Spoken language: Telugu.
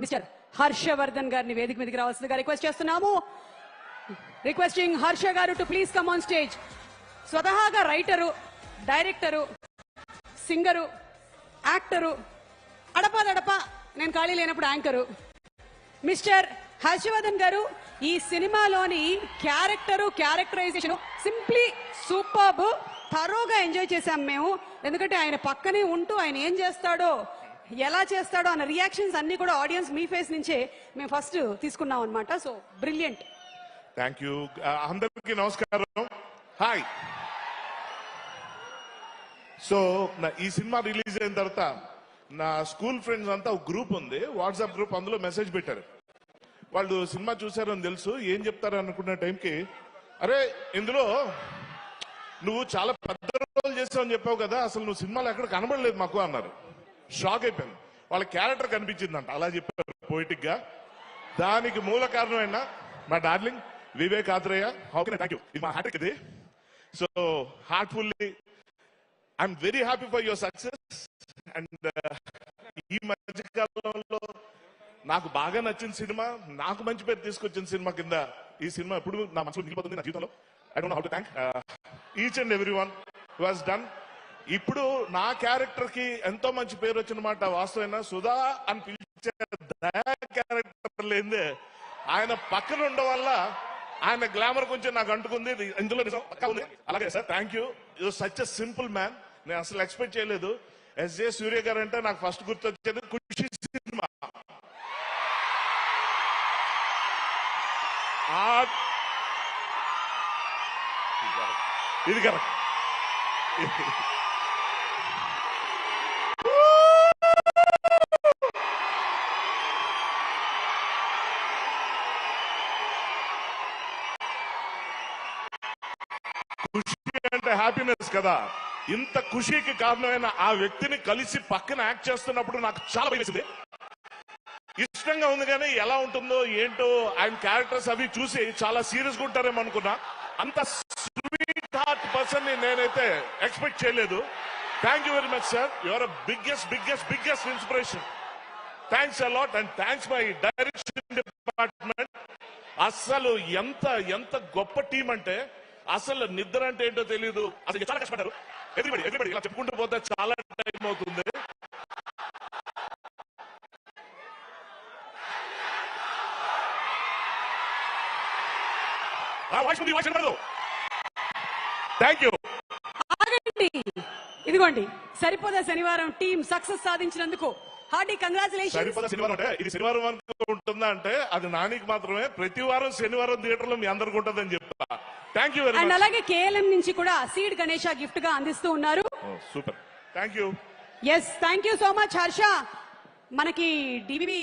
మిస్టర్ హర్షవర్ధన్ గారిని వేదిక మీదకి రావాల్సిందిగా రిక్వెస్ట్ చేస్తున్నాము. రిక్వెస్టింగ్ హర్ష గారు to please come on stage. స్వతహాగా రైటరు, డైరెక్టరు, సింగరు, యాక్టరు, అడపాదడప నేను ఖాళీ లేనప్పుడు యాంకరు మిస్టర్ హర్షవర్ధన్ గారు ఈ సినిమాలోని క్యారెక్టరైజేషన్ సింప్లీ సూపర్బ్. థరోగా ఎంజాయ్ చేశాం మేము. ఎందుకంటే ఆయన పక్కనే ఉంటూ ఆయన ఏం చేస్తాడో ఎలా చేస్తాడో అన్న రియాక్షన్స్ అన్ని కూడా ఆడియన్స్ మీ ఫేస్ నుంచే మేము ఫస్ట్ తీసుకున్నాం అనమాట. So brilliant. Thank you. అందరికీ నమస్కారం. హాయ్. సో ఈ సినిమా రిలీజ్ అయిన తర్వాత నా స్కూల్ ఫ్రెండ్స్ అంతా ఒక గ్రూప్ ఉంది, వాట్సాప్ గ్రూప్. అందులో మెసేజ్ పెట్టారు. వాళ్ళు సినిమా చూసారని తెలుసు, ఏం చెప్తారు అనుకున్న టైంకి, అరే ఇందులో నువ్వు చాలా పెద్ద రోల్ చేసావని చెప్పావు కదా, అసలు నువ్వు సినిమాలో ఎక్కడ కనబడలేదు మాకు అన్నారు. షాక్ అయిపోయాను. వాళ్ళ క్యారెక్టర్ కనిపించిందంట, అలా చెప్పారు పోయిటిక్ గా. దానికి మూల కారణమైన మా darling Vivek Athreya. Thank you. ఇది మా హ్యాట్రిక్ ఇది. So heartfully I'm very happy for your success. And ఈ మధ్య కాలంలో నాకు బాగా నచ్చిన సినిమా, నాకు మంచి పేరు తీసుకొచ్చిన సినిమా కింద ఈ సినిమా ఎప్పుడు నా మనసులో నిలిపోతుంది, నా జీవితంలో. I don't know how to thank each and every one who has done. ఇప్పుడు నా క్యారెక్టర్ కి ఎంతో మంచి పేరు వచ్చిన మాట వాస్తవైన. సుధా అని పిలిచే దయా క్యారెక్టర్ లేదే ఆయన పక్కన ఉండడం వల్ల ఆయన గ్లామర్ కొంచెం నాకు అంటుకుంది. ఇందులో అలాగే sir, thank you. You such a simple man. నేను అసలు ఎక్స్పెక్ట్ చేయలేదు. ఎస్జే సూర్య గారు అంటే నాకు ఫస్ట్ గుర్తొచ్చేది ఖుషి సినిమా. ఇది కరెక్ట్. ఖుషి అంటే హ్యాపీనెస్ కదా. ఇంత ఖుషికి కారణమైన ఆ వ్యక్తిని కలిసి పక్కన యాక్ట్ చేస్తున్నప్పుడు నాకు చాలా భయమేసింది. ఇష్టంగా ఉంది కానీ ఎలా ఉంటుందో ఏంటో ఆయన క్యారెక్టర్స్ అవి చూసి చాలా సీరియస్ గా ఉంటారేమో అనుకున్నా. అంత స్వీట్ హార్ట్ పర్సన్ ని నేనైతే ఎక్స్పెక్ట్ చేయలేదు. Thank you very much sir. Your biggest inspiration. Thanks a lot and thanks my direction department. అసలు ఎంత గొప్ప టీం అంటే అసలు నిద్ర అంటే ఏంటో తెలియదు. అసలు చాలా కష్టపడ్డారు. ఎవ్రీబడి ఇలా చెప్పుకుంటూ పోతే చాలా టైం అవుతుంది. Thank you. ఇదిగోండి సరిపోదా శనివారం టీం సక్సెస్ సాధించినందుకు హార్టీ కంగ్రాచులేషన్స్. సరిపోదా శనివారం అంటే ఇది శనివారం వరకు ఉంటుందా అంటే అది నానికి మాత్రమే. ప్రతి వారం శనివారం థియేటర్ లో మీ అందరికి ఉంటుందని చెప్తా. Thank you very much. And అలాగే కేఎల్ఎం నుంచి కూడా సీడ్ గణేష గిఫ్ట్ గా అందిస్తూ ఉన్నారు. Super. Thank you. Yes thank you so much Harsha. మనకి డివివి